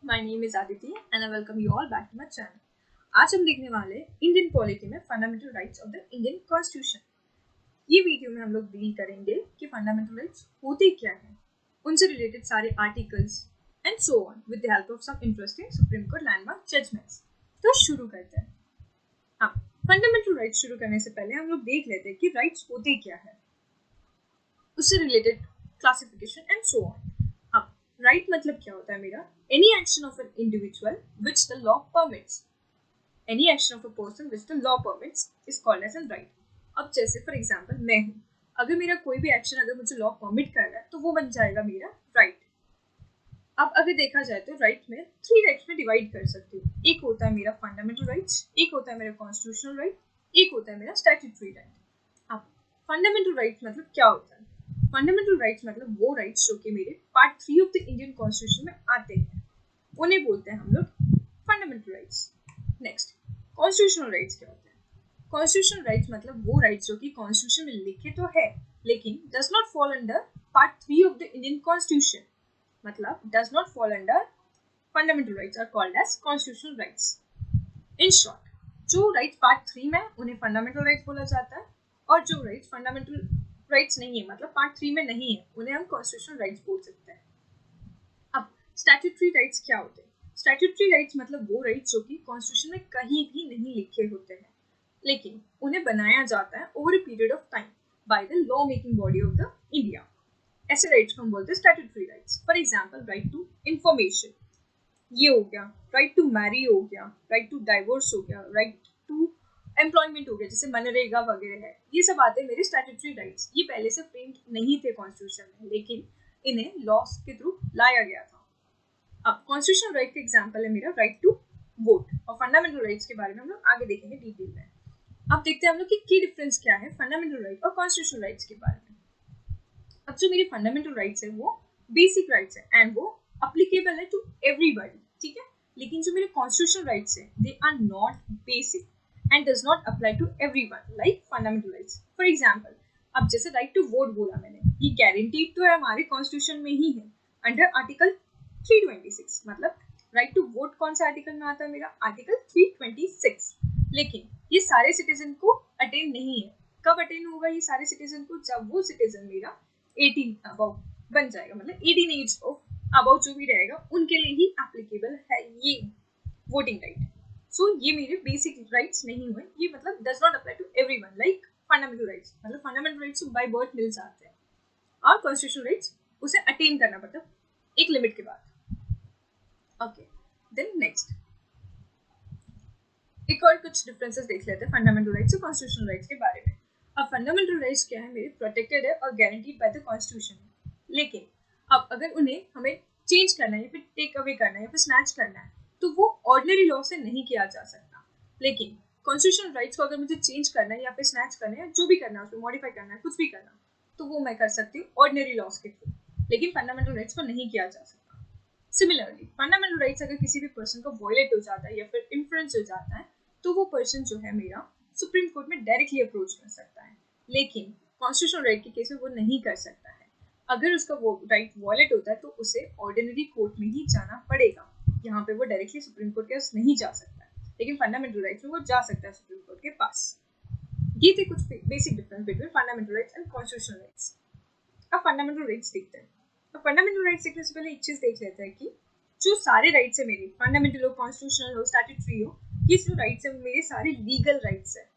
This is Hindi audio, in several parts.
My name is Aditi and I welcome you all back to my channel. आज हम देखने वाले इंडियन पॉलिटी में fundamental rights of the Indian constitution. ये वीडियो में हम लोग डील करेंगे कि फंडामेंटल राइट्स होते क्या हैं, उनसे रिलेटेड सारे articles and so on with the help of some interesting supreme court landmark judgments. तो शुरू करते हैं। हाँ, फंडामेंटल राइट्स शुरू करने से पहले हम लोग देख लेते हैं कि राइट्स होते क्या है, उससे related classification and so on. Right मतलब क्या होता है मेरा? Any action of an individual which the law permits, any action of a person which the law permits is called as an right. अब जैसे फॉर एग्जांपल मैं हूँ, अगर मेरा कोई भी एक्शन अगर मुझे लॉ परमिट कर रहा है तो वो बन जाएगा मेरा राइट। अब अगर देखा जाए तो राइट में 3 टाइप्स में डिवाइड कर सकती हूँ। एक होता है मेरा फंडामेंटल राइट्स, एक होता है मेरा कॉन्स्टिट्यूशनल राइट, एक होता है मेरा स्टैट्यूटरी राइट। अब फंडामेंटल राइट्स मतलब क्या होता है? फंडामेंटल राइट्स मतलब वो राइट्स जो कि मेरे part 3 of the Indian constitution में आते हैं, उन्हें बोलते हैं हम लोग fundamental rights. Next, constitutional rights क्या होते हैं? कॉन्स्टिट्यूशनल राइट्स मतलब वो राइट्स जो कि कॉन्स्टिट्यूशन में लिखे तो है लेकिन does not fall under part 3 of the Indian constitution, मतलब does not fall under fundamental rights are called as constitutional rights. In short, जो राइट्स पार्ट 3 में उन्हें फंडामेंटल राइट्स बोला जाता है और जो राइट्स फंडामेंटल राइट्स नहीं है मतलब पार्ट 3 में नहीं है उन्हें हम कॉन्स्टिट्यूशनल राइट्स बोल सकते हैं। अब स्टैट्यूटरी राइट्स क्या होते हैं? स्टैट्यूटरी राइट्स मतलब वो राइट्स जो कि कॉन्स्टिट्यूशन में कहीं भी नहीं लिखे होते हैं लेकिन उन्हें बनाया जाता है over a period of time by the law making body of the India. ऐसे राइट्स को हम बोलते हैं statutory rights. For example right to information, ये हो गया। राइट टू मैरी हो गया, राइट टू डाइवोर्स हो गया, राइट टू एम्प्लॉयमेंट हो गया जैसे मनरेगा वगैरह है। ये सब आते हैं मेरे स्टैट्यूटरी राइट्स। ये पहले से फ्रेम्ड नहीं थे कॉन्स्टिट्यूशन में लेकिन इन्हें लॉस के थ्रू लाया गया था। अब कॉन्स्टिट्यूशनल राइट का एग्जांपल है मेरा राइट टू वोट, और फंडामेंटल राइट्स के बारे में हम लोग आगे देखेंगे डिटेल में। अब देखते हैं हम लोग की डिफरेंस क्या है फंडामेंटल राइट और कॉन्स्टिट्यूशनल राइट्स के बारे में। अब जो मेरे फंडामेंटल राइट्स है वो बेसिक राइट्स है एंड वो अप्लीकेबल है टू एवरीबॉडी, ठीक है। लेकिन जो मेरे कॉन्स्टिट्यूशनल राइट्स है they are not basic and does not apply to everyone like fundamental rights. For example, अब जैसे राइट टू वोट बोला मैंने, ये गारंटीड तो है हमारे कॉन्स्टिट्यूशन में ही है अंडर आर्टिकल 326। मतलब राइट टू वोट कौन सा आर्टिकल में आता है मेरा? आर्टिकल 326। लेकिन ये सारे सिटीजन को अटेन नहीं है। कब अटेन होगा ये सारे सिटीजन को? जब वो सिटीजन मेरा 18 अबव बन जाएगा, मतलब 18 एज ऑफ अबव जो भी रहेगा उनके लिए ही एप्लीकेबल है ये वोटिंग राइट। सो ये मेरे बेसिक राइट्स नहीं हुए, ये मतलब does not apply to everyone like fundamental rights. मतलब फंडामेंटल राइट्स बाय बर्थ मिल जाते हैं और कॉन्स्टिट्यूशनल राइट्स उसे अटेन करना पड़ता है एक लिमिट के बाद। ओके, देन नेक्स्ट एक और कुछ डिफरेंसेस देख लेते हैं फंडामेंटल राइट्स और कॉन्स्टिट्यूशनल राइट्स के बारे में। अब फंडामेंटल राइट्स क्या है मेरे? प्रोटेक्टेड है और गारंटीड बाय द कॉन्स्टिट्यूशन। लेकिन अब अगर उन्हें हमें चेंज करना है या फिर टेक अवे करना है या फिर स्नैच करना है तो वो ऑर्डिनरी लॉ से नहीं किया जा सकता। लेकिन कॉन्स्टिट्यूशनल राइट्स को अगर मुझे चेंज करना है या फिर स्नैच करना है, जो भी करना है उसको मॉडिफाई करना है, कुछ भी करना, तो वो मैं कर सकती हूँ ऑर्डिनरी लॉस के थ्रू। लेकिन फंडामेंटल राइट्स को नहीं किया जा सकता। सिमिलरली फंडामेंटल राइट्स अगर किसी भी पर्सन को वायलेट हो जाता है या फिर इन्फ्लुएंस हो जाता है तो वो पर्सन जो है मेरा सुप्रीम कोर्ट में डायरेक्टली अप्रोच कर सकता है। लेकिन कॉन्स्टिट्यूशनल राइट के केस में वो नहीं कर सकता है। अगर उसका वो राइट वायलेट होता है तो उसे ऑर्डिनरी कोर्ट में ही जाना पड़ेगा। यहाँ पे वो डायरेक्टली सुप्रीम कोर्ट के पास नहीं जा सकता है, लेकिन फंडामेंटल राइट्स में वो जा सकता है सुप्रीम कोर्ट के पास। ये थे कुछ basic difference between fundamental rights and constitutional rights. अब फंडामेंटल राइट्स देखते हैं। अब फंडामेंटल राइट्स देखने से पहले एक चीज देख लेते हैं कि जो सारे राइट्स है मेरे, फंडामेंटल हो, कॉन्स्टिट्यूशनल हो, स्टैट्यूटरी हो, ये जो राइट्स है मेरे सारे लीगल राइट्स है।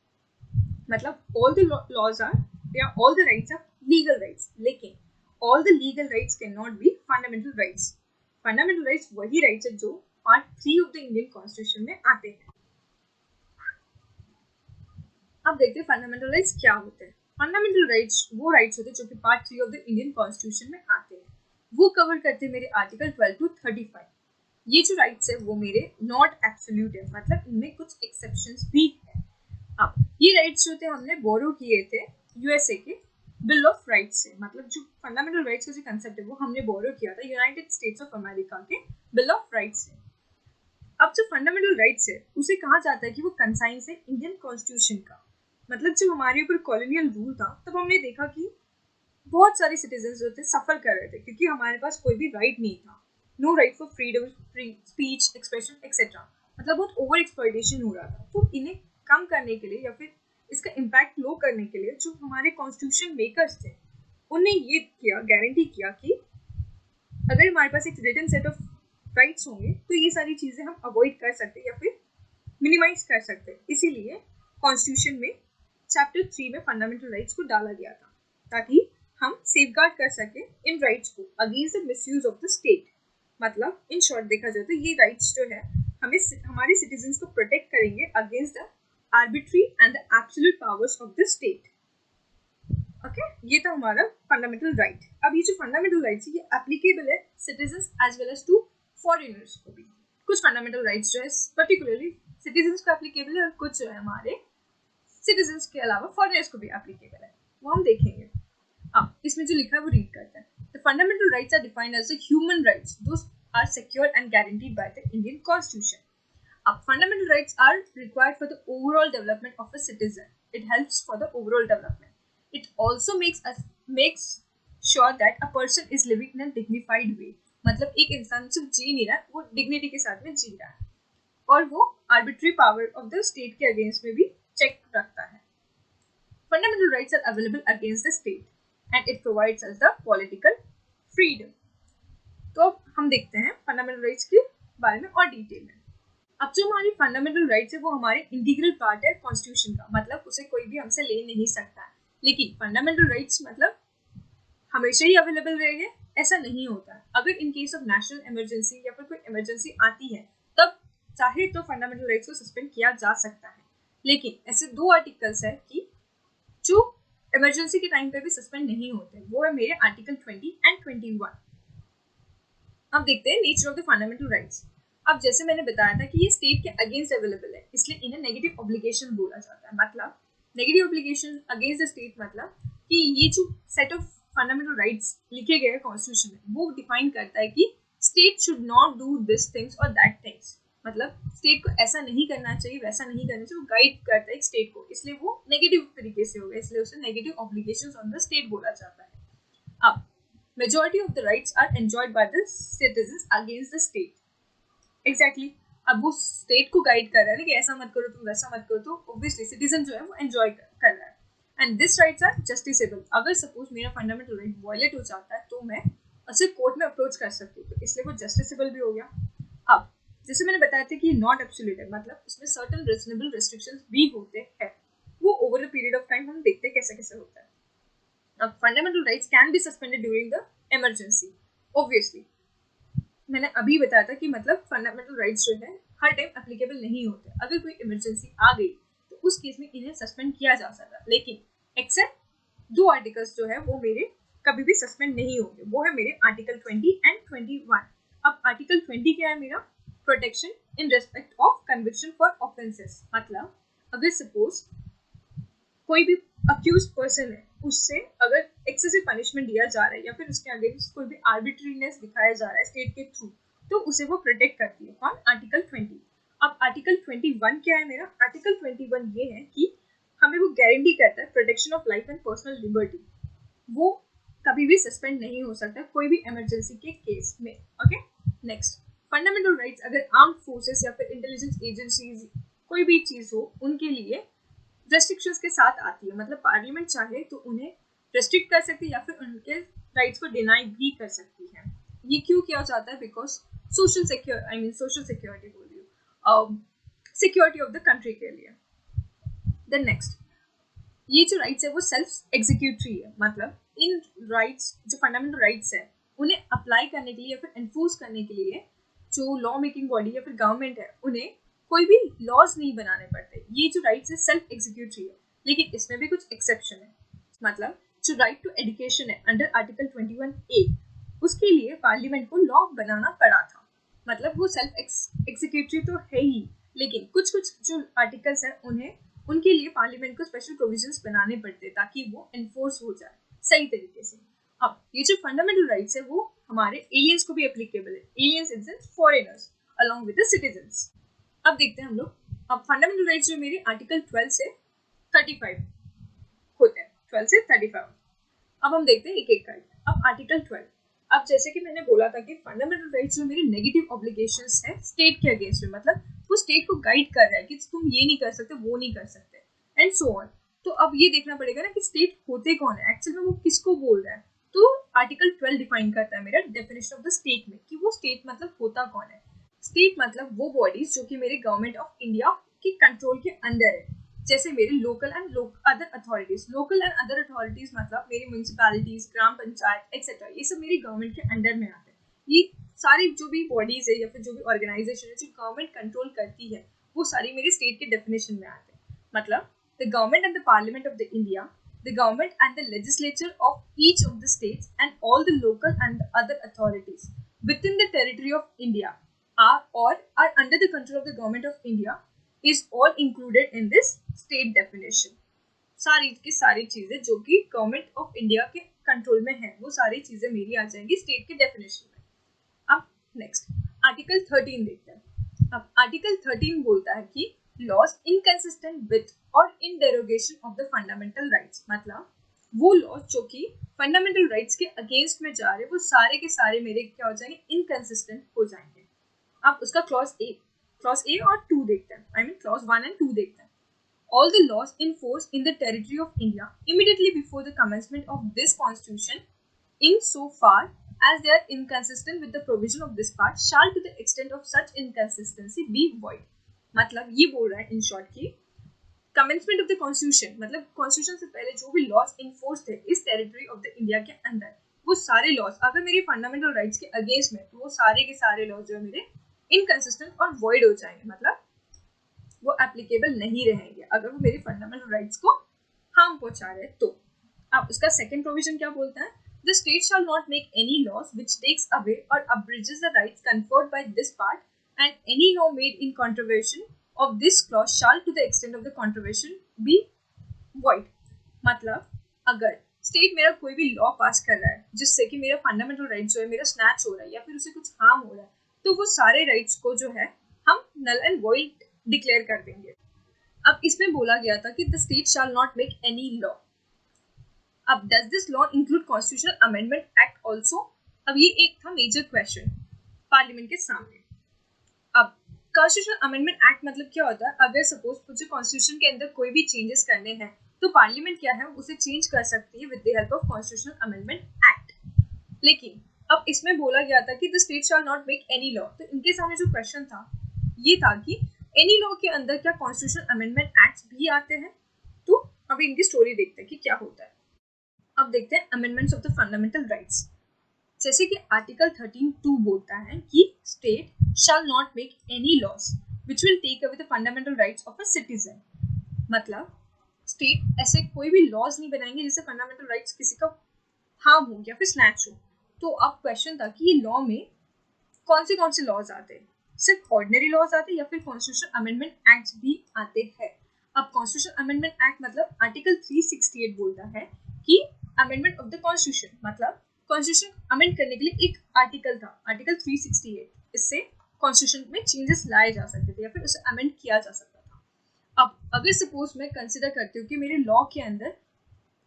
मतलब ऑल द लॉज आर या all the rights are legal rights, लेकिन all the legal rights cannot be fundamental rights. Fundamental rights वही rights है जो part 3 of the Indian constitution में आते हैं। अब देखते हैं फंडामेंटल राइट्स क्या होते हैं। फंडामेंटल राइट्स वो राइट्स होते हैं जो कि part 3 of the Indian constitution में आते हैं। वो कवर करते हैं मेरे आर्टिकल 12 to 35। ये जो राइट्स है वो मेरे नॉट एब्सोल्यूट है, मतलब इनमें कुछ एक्सेप्शंस भी है। अब ये राइट्स जो थे हमने बोरो किए थे यूएसए के बिल ऑफ राइट्स से। मतलब जो फंडामेंटल राइट्स का जो कंसेप्ट है वो हमने बोरो किया था यूनाइटेड स्टेट्स ऑफ अमेरिका के बिल ऑफ राइट्स से। अब जो फंडामेंटल राइट्स है उसे कहा जाता है कि वो कंसाइंस है इंडियन कॉन्स्टिट्यूशन का। मतलब जब हमारे ऊपर कॉलोनियल रूल था तब हमने देखा कि बहुत सारे सिटीजन जो थे सफर कर रहे थे क्योंकि हमारे पास कोई भी राइट नहीं था। No right for freedom, free speech, expression etcetera. मतलब बहुत ओवर एक्सप्लॉयटेशन हो रहा था। तो इन्हें कम करने के लिए या फिर इसका इम्पैक्ट लो करने के लिए जो हमारे कॉन्स्टिट्यूशन मेकर्स थे उन्हें ये किया, गारंटी किया कि अगर हमारे पास एक रिटन सेट ऑफ राइट्स होंगे तो ये सारी चीज़ें हम अवॉइड कर सकते हैं या फिर मिनिमाइज कर सकते हैं। इसीलिए कॉन्स्टिट्यूशन में चैप्टर 3 में फंडामेंटल राइट्स को डाला गया था ताकि हम सेफगार्ड कर सकें इन राइट्स को against the misuse of the state. मतलब इन शॉर्ट देखा जाए तो ये राइट्स जो है हमें हमारे सिटीजन्स को प्रोटेक्ट करेंगे against the arbitrary and the absolute powers of the state. Okay, ये था हमारा फंडामेंटल राइट। अब ये जो फंडामेंटल राइट्स है ये एप्लीकेबल है citizens as well as to foreigners को भी। कुछ फंडामेंटल राइट्स जो है पर्टिकुलरली सिटीजन्स को एप्लीकेबल है और कुछ जो है हमारे सिटीजन्स के अलावा फॉरेनर्स को भी एप्लीकेबल है, वो हम देखेंगे। अब इसमें जो लिखा है वो रीड करते हैं। The fundamental rights are defined as the human rights those are secure and guaranteed by the Indian constitution. अब fundamental rights are required for the overall development of a citizen. It helps for the overall development. It also makes sure that a person is living in a dignified way। मतलब एक इंसान सिर्फ जी नहीं रहा है, वो डिग्निटी के साथ में जी रहा है और वो arbitrary power of the state के अगेंस्ट में भी चेक रखता है। Fundamental rights are available against the state and it provides us the political freedom. तो अब हम देखते हैं फंडामेंटल राइट्स के बारे में और डिटेल में। अब जो हमारी फंडामेंटल राइट्स है वो हमारे इंटीग्रल पार्ट है कॉन्स्टिट्यूशन का। मतलब उसे कोई भी हमसे ले नहीं सकता है। लेकिन फंडामेंटल राइट्स मतलब हमेशा ही अवेलेबल रहेंगे ऐसा नहीं होता। अगर in case of national emergency या फिर कोई इमरजेंसी आती है तब चाहे तो फंडामेंटल राइट्स को सस्पेंड किया जा सकता है। लेकिन ऐसे 2 आर्टिकल्स है कि जो इमरजेंसी के टाइम पे भी सस्पेंड नहीं होते, वो है मेरे आर्टिकल 20 एंड 21। अब देखते हैं nature of the fundamental rights. अब जैसे मैंने बताया था कि ये स्टेट के अगेंस्ट अवेलेबल है, इसलिए इन्हें नेगेटिव ऑब्लिगेशन बोला जाता है। मतलब negative obligation against the state मतलब कि ये जो सेट ऑफ फंडामेंटल राइट्स लिखे गए हैं कॉन्स्टिट्यूशन में वो डिफाइन करता है कि state should not do this things और दैट थिंग्स। मतलब स्टेट को ऐसा नहीं करना चाहिए, वैसा नहीं करना चाहिए, वो गाइड करता है एक स्टेट को, इसलिए वो नेगेटिव तरीके से हो गया, इसलिए उसे negative obligations on the state बोला जाता है। अब majority of the rights are enjoyed by the citizens against the state। Exactly। अब वो स्टेट को गाइड कर रहा है ना कि ऐसा मत करो, तुम वैसा मत करो, तो ऑब्वियसली सिटीजन जो है वो एंजॉय कर रहा है। And this rights are justiciable. अगर सपोज मेरा फंडामेंटल राइट वायलेट हो जाता है तो मैं उसे कोर्ट में अप्रोच कर सकती हूँ, तो इसलिए वो जस्टिसेबल भी हो गया। अब जैसे मैंने बताया था कि नॉट एब्सोल्यूट है, मतलब इसमें सर्टेन रीजनेबल रिस्ट्रिक्शंस भी होते हैं। वो over the period of time हम देखते हैं कैसे कैसे होता है। अब fundamental rights can be suspended during the emergency. Obviously मैंने अभी बताया था कि मतलब फंडामेंटल राइट्स जो है हर टाइम एप्लीकेबल नहीं होते। अगर कोई इमरजेंसी आ गई तो उस केस में इन्हें सस्पेंड किया जा सकता है। लेकिन एक्सेप्ट 2 आर्टिकल्स जो है वो मेरे कभी भी सस्पेंड नहीं होंगे, वो है मेरे आर्टिकल 20 एंड 21। अब आर्टिकल 20 क्या है मेरा? Protection in respect of conviction for offences. मतलब अगर सपोज कोई भी अक्यूज पर्सन है, उससे अगर एक्सेसिव पनिशमेंट दिया जा रहा है या फिर उसके अगेंस्ट कोई भी आर्बिट्रीनेस दिखाया जा रहा है स्टेट के थ्रू, तो उसे वो प्रोटेक्ट करती है। कौन? आर्टिकल 20। अब आर्टिकल 21 क्या है मेरा? आर्टिकल 21 ये है कि हमें वो गारंटी करता है protection of life and personal liberty. वो कभी भी सस्पेंड नहीं हो सकता कोई भी इमरजेंसी के केस में। ओके, नेक्स्ट फंडामेंटल राइट्स अगर आर्म्ड फोर्सेस या फिर इंटेलिजेंस एजेंसीज कोई भी चीज हो उनके लिए रेस्ट्रिक्शंस के साथ आती है। मतलब पार्लियामेंट चाहे तो उन्हें रेस्ट्रिक्ट कर सकती है या फिर उनके राइट्स को डिनाई भी कर सकती है। ये क्यों किया जाता है? बिकॉज सोशल सिक्योरिटी बोल रही हूँ, सिक्योरिटी ऑफ द कंट्री के लिए। देन नेक्स्ट, ये जो राइट्स है वो सेल्फ एग्जीक्यूटरी है। मतलब इन राइट्स जो फंडामेंटल राइट्स है उन्हें अप्लाई करने के लिए या फिर एनफोर्स करने के लिए जो लॉ मेकिंग बॉडी या फिर गवर्नमेंट है उन्हें कोई भी लॉज नहीं बनाने पड़ते। ये जो राइट्स है सेल्फ एग्जीक्यूटरी है, लेकिन इसमें भी कुछ एक्सेप्शन है। मतलब जो राइट टू एजुकेशन है अंडर आर्टिकल 21A, उसके लिए पार्लियामेंट को लॉ बनाना पड़ा था। मतलब वो सेल्फ एग्जीक्यूटरी तो है ही, लेकिन कुछ कुछ जो आर्टिकल्स हैं उन्हें उनके लिए पार्लियामेंट को स्पेशल प्रोविजंस बनाने पड़ते ताकि वो एनफोर्स हो जाए सही तरीके से। अब ये जो फंडामेंटल राइट्स है वो हमारे एलियंस को भी एप्लीकेबल है। Aliens in sense foreigners along with the citizens. अब देखते हैं हम लोग। अब फंडामेंटल राइट्स जो मेरे आर्टिकल 12 से 35 होते हैं, 12 से 35। अब हम देखते हैं एक एक करके। अब आर्टिकल 12, अब जैसे कि मैंने बोला था कि फंडामेंटल राइट्स जो मेरे नेगेटिव ऑब्लिगेशंस है स्टेट के अगेंस्ट में, मतलब वो स्टेट को गाइड कर रहा है कि तुम ये नहीं कर सकते, वो नहीं कर सकते एंड सो ऑन। तो अब ये देखना पड़ेगा ना कि स्टेट होते कौन है, एक्चुअल में वो किसको बोल रहा है। तो आर्टिकल 12 डिफाइन करता है मेरा डेफिनेशन ऑफ द स्टेट में कि वो स्टेट मतलब होता कौन है। स्टेट मतलब वो बॉडीज जो कि मेरे गवर्नमेंट ऑफ इंडिया के कंट्रोल के अंदर है, जैसे मेरे local and other authorities. Local and other authorities मतलब मेरी म्यूनसिपैलिटीज, ग्राम पंचायत एक्सेट्रा, ये सब मेरी गवर्नमेंट के अंडर में आते हैं। ये सारी जो भी बॉडीज है या फिर जो भी ऑर्गेनाइजेशन है जो गवर्नमेंट कंट्रोल करती है, वो सारी मेरे स्टेट के डेफिनेशन में आते हैं। मतलब the government and the parliament of the India, the government and the legislature of each of the states and all the local and the other authorities within the territory of India are under the control of the government of India is all included in this state definition. सारी की सारी चीजें जो कि गवर्नमेंट ऑफ इंडिया के कंट्रोल में है, वो सारी चीजें मेरी आ जाएंगी स्टेट के डेफिनेशन में। अब नेक्स्ट आर्टिकल 13 देखते हैं। अब आर्टिकल 13 बोलता है कि लॉज इनकंसिस्टेंट विथ और in derogation of the fundamental rights, मतलब वो लॉज जो कि फंडामेंटल राइट्स के अगेंस्ट में जा रहे, वो सारे के सारे मेरे क्या हो जाएंगे, इनकंसिस्टेंट हो जाएंगे। अब उसका क्लॉज ए और 2 देखते हैं, आई मीन क्लॉज 1 एंड 2 देखते हैं। All the laws in force in the territory of India immediately before the commencement of this constitution, in so far as they are inconsistent with the provision of this part, shall to the extent of such inconsistency be void. मतलब ये बोल रहा है इन शॉर्ट की कमेंसमेंट ऑफ द कॉन्स्टिट्यूशन, मतलब कॉन्स्टिट्यूशन से पहले जो भी लॉज इन्फोर्स थे इस टेरिटरी ऑफ द इंडिया के अंदर, वो सारे लॉज अगर मेरे फंडामेंटल राइट्स के अगेंस्ट में, तो वो सारे के सारे लॉज जो है मेरे इनकंसिस्टेंट और वॉइड हो जाएंगे, मतलब वो एप्लीकेबल नहीं रहेंगे अगर वो मेरे फंडामेंटल राइट्स को हार्म पहुंचा रहे तो। अब उसका सेकंड प्रोविजन क्या बोलता है, the state shall not make any laws which takes away और abridges the rights conferred by this part and any law made in contravention of this clause shall to the extent of the contravention be void. मतलब अगर स्टेट मेरा कोई भी लॉ पास कर रहा है जिससे कि मेरा फंडामेंटल राइट जो है मेरा स्नैच हो रहा है या फिर उसे कुछ हार्म हो रहा है, तो वो सारे राइट्स को जो है हम नल एंड वॉइड डिक्लेयर कर देंगे। अब इसमें बोला गया था कि the state shall not make any law. अब does this law include constitutional amendment act also? अब ये एक था मेजर क्वेश्चन पार्लियामेंट के सामने। अब कॉन्स्टिट्यूशनल अमेंडमेंट एक्ट मतलब क्या होता है, अगर सपोज मुझे कॉन्स्टिट्यूशन के अंदर कोई भी चेंजेस करने हैं तो पार्लियामेंट क्या है उसे चेंज कर सकती है with the help of constitutional amendment act. लेकिन अब इसमें बोला गया था कि the state shall not make any law, तो इनके सामने जो क्वेश्चन था ये था कि एनी लॉ के अंदर क्या कॉन्स्टिट्यूशनल अमेंडमेंट एक्ट्स भी आते हैं। तो अब इनकी स्टोरी देखते हैं कि क्या होता है। अब देखते हैं amendments of the fundamental rights. जैसे कि आर्टिकल 13(2) बोलता है कि state shall not make any laws which will take away the fundamental rights of a citizen. मतलब स्टेट ऐसे कोई भी लॉज नहीं बनाएंगे जिससे फंडामेंटल राइट्स किसी का हार्म हो या फिर स्नैच हो। तो अब क्वेश्चन था कि ये लॉ में कौन से लॉज आते हैं, सिर्फ ऑर्डिनरी लॉज आते हैं या फिर कॉन्स्टिट्यूशनल अमेंडमेंट एक्ट्स भी आते हैं। अब कॉन्स्टिट्यूशनल अमेंडमेंट एक्ट मतलब आर्टिकल 368 बोलता है कि अमेंडमेंट ऑफ द कॉन्स्टिट्यूशन, मतलब कॉन्स्टिट्यूशन अमेंड करने के लिए एक आर्टिकल था आर्टिकल 368, इससे कॉन्स्टिट्यूशन में चेंजेस लाए जा सकते थे या फिर उसे अमेंड किया जा सकता था। अब अगर सपोज मैं कंसिडर करती हूँ कि मेरे लॉ के अंदर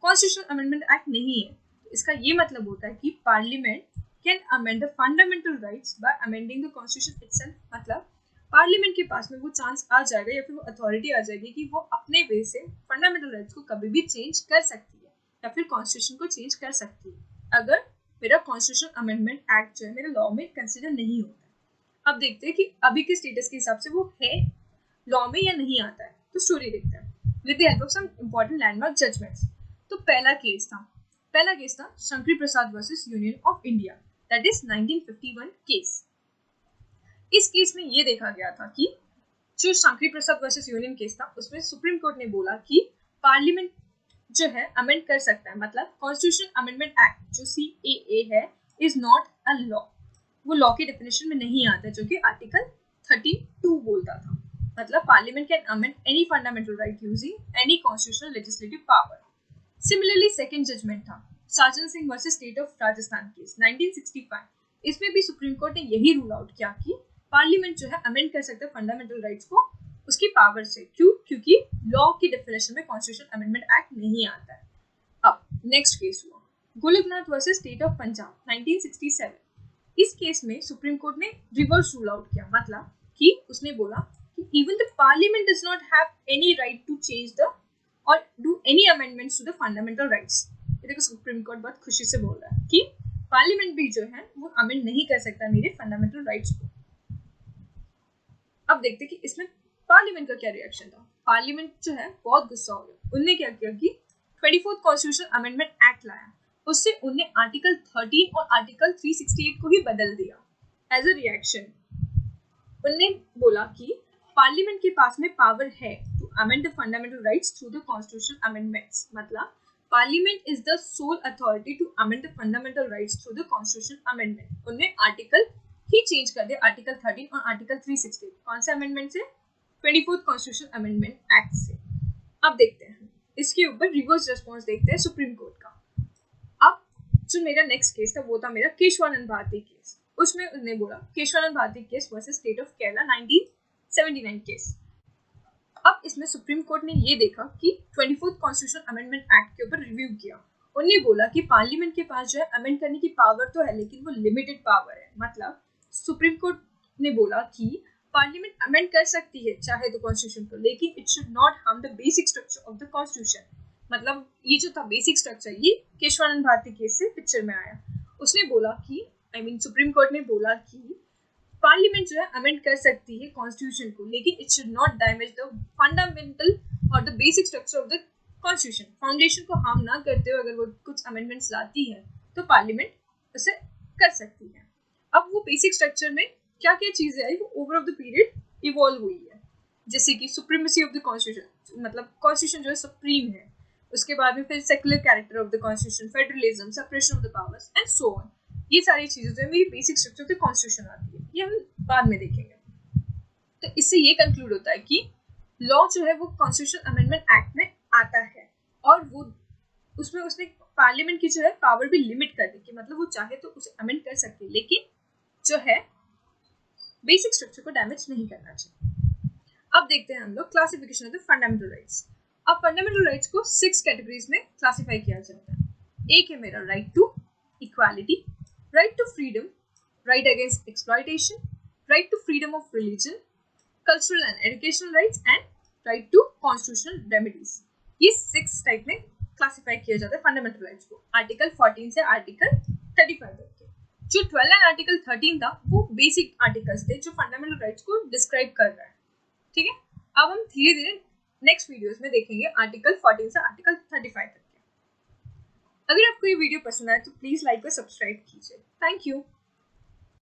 कॉन्स्टिट्यूशनल अमेंडमेंट एक्ट नहीं है, इसका ये मतलब होता है कि parliament can amend the fundamental rights bye amending the constitution itself. मतलब पार्लियामेंट के पास में वो चांस आ जाएगा या फिर वो अथॉरिटी आ जाएगी कि वो अपने वे से फंडामेंटल राइट्स को कभी भी चेंज कर सकती है या फिर कॉन्स्टिट्यूशन को चेंज कर सकती है अगर मेरा कॉन्स्टिट्यूशनल अमेंडमेंट एक्ट जो है मेरे लॉ में कंसिडर नहीं होता है। अब देखते हैं कि अभी के स्टेटस के हिसाब से वो है लॉ में या नहीं आता है। तो स्टोरी देखते हैं with the help of some important landmark judgments. तो पहला केस था Shankari Prasad versus union of India, that is 1951 case. इस केस में ये देखा गया था कि जो Shankari Prasad versus union case था उसमें सुप्रीम कोर्ट ने बोला कि पार्लियामेंट जो है अमेंड कर सकता है, मतलब कॉन्स्टिट्यूशन अमेंडमेंट एक्ट जो CAA है इज नॉट अ लॉ, वो लॉ की डेफिनेशन में नहीं आता, जो कि आर्टिकल 32 बोलता था। मतलब parliament can amend any fundamental right using any constitutional legislative power. Similarly second judgment था Sajjan Singh versus state of Rajasthan case 1965। इसमें भी सुप्रीम कोर्ट ने यही रूल आउट किया कि पार्लियामेंट जो है अमेंड कर सकता है फंडामेंटल राइट्स को उसकी पावर से, क्योंकि लॉ की डेफिनेशन में कॉन्स्टिट्यूशन अमेंडमेंट एक्ट नहीं आता है। अब नेक्स्ट केस हुआ Golaknath versus state of Punjab 1967। इस केस में सुप्रीम कोर्ट ने रिवर्स रूल आउट किया, मतलब कि उसने बोला कि even the parliament does not have any right to change the और do any amendments to the fundamental rights. ये देखो सुप्रीम कोर्ट बहुत खुशी से बोल रहा है कि पार्लियामेंट भी जो है वो अमेंड नहीं कर सकता मेरे फंडामेंटल राइट्स को। अब देखते कि इसमें पार्लियामेंट का क्या रिएक्शन था। पार्लियामेंट जो है बहुत गुस्सा हो गया। उनने क्या किया कि 24th कॉन्स्टिट्यूशन अमेंडमेंट एक्ट लाया। उससे उनने आर्टिकल 13 और आर्टिकल 368 को ही बदल दिया। एज अ रिएक्शन उनने बोला कि पार्लियामेंट के पास में पावर है to amend the fundamental rights through the constitution amendments. मतलब parliament is the sole authority to amend the fundamental rights through the constitution amendment. उन्हें आर्टिकल ही चेंज कर दिया, आर्टिकल 13 और आर्टिकल 368। कौन से अमेंडमेंट से? 24th कॉन्स्टिट्यूशन अमेंडमेंट एक्ट से। अब देखते हैं इसके ऊपर रिवर्स रिस्पॉन्स देखते हैं सुप्रीम कोर्ट का। अब जो मेरा नेक्स्ट केस था वो था मेरा केशवानंद भारती केस। उसमें उन्होंने बोला Kesavananda Bharati case versus state of Kerala 1979 case. अब इसमें सुप्रीम कोर्ट ने ये देखा कि 24th कॉन्स्टिट्यूशन अमेंडमेंट एक्ट के ऊपर रिव्यू किया। उन्होंने बोला कि पार्लियामेंट के पास जो है अमेंड करने की पावर तो है लेकिन वो लिमिटेड पावर है। मतलब सुप्रीम कोर्ट ने बोला कि पार्लियामेंट अमेंड कर सकती है चाहे तो कॉन्स्टिट्यूशन को, लेकिन it should not harm the basic structure of the constitution. मतलब ये जो था बेसिक स्ट्रक्चर, ये केशवानंद भारती केस से पिक्चर में आया। उसने बोला कि सुप्रीम कोर्ट ने बोला कि पार्लियामेंट जो है अमेंड कर सकती है कॉन्स्टिट्यूशन को, लेकिन it should not damage the fundamental और the basic structure of the constitution. Foundation को हार्म ना करते हुए अगर वो कुछ अमेंडमेंट्स लाती है तो पार्लियामेंट उसे कर सकती है। अब वो बेसिक स्ट्रक्चर में क्या क्या चीजें आई वो over of the period evolve हुई है, जैसे कि सुप्रीमेसी ऑफ द कॉन्स्टिट्यूशन, मतलब कॉन्स्टिट्यूशन जो है सुप्रीम है। उसके बाद में फिर secular character of the constitution, federalism, separation of the powers and so on. ये सारी चीजें जो है मेरी basic structure of the constitution आती है, ये हम बाद में देखेंगे। तो इससे ये कंक्लूड होता है कि लॉ जो है वो कॉन्स्टिट्यूशन अमेंडमेंट एक्ट में आता है और वो उसमें उसने पार्लियामेंट की जो है पावर भी लिमिट कर दी कि मतलब वो चाहे तो उसे अमेंड कर सकती है, लेकिन जो है बेसिक स्ट्रक्चर को डैमेज नहीं करना चाहिए। अब देखते हैं हम लोग classification of the fundamental rights. अब फंडामेंटल राइट्स को 6 कैटेगरीज में क्लासिफाई किया जाता है। एक है मेरा right to equality, right to freedom, right against exploitation, right to freedom of religion, cultural and educational rights and right to constitutional remedies. ये 6 टाइप में क्लासिफाई किया जाता है फंडामेंटल राइट्स को, आर्टिकल 14 से आर्टिकल 35 तक के। जो 12 एंड आर्टिकल 13 था वो बेसिक आर्टिकल्स थे जो फंडामेंटल राइट्स को डिस्क्राइब कर रहा है। ठीक है, अब हम धीरे धीरे नेक्स्ट वीडियोस में देखेंगे आर्टिकल 14 से आर्टिकल 35 तक के। अगर आपको ये वीडियो पसंद आए तो प्लीज लाइक और सब्सक्राइब कीजिए। Thank you.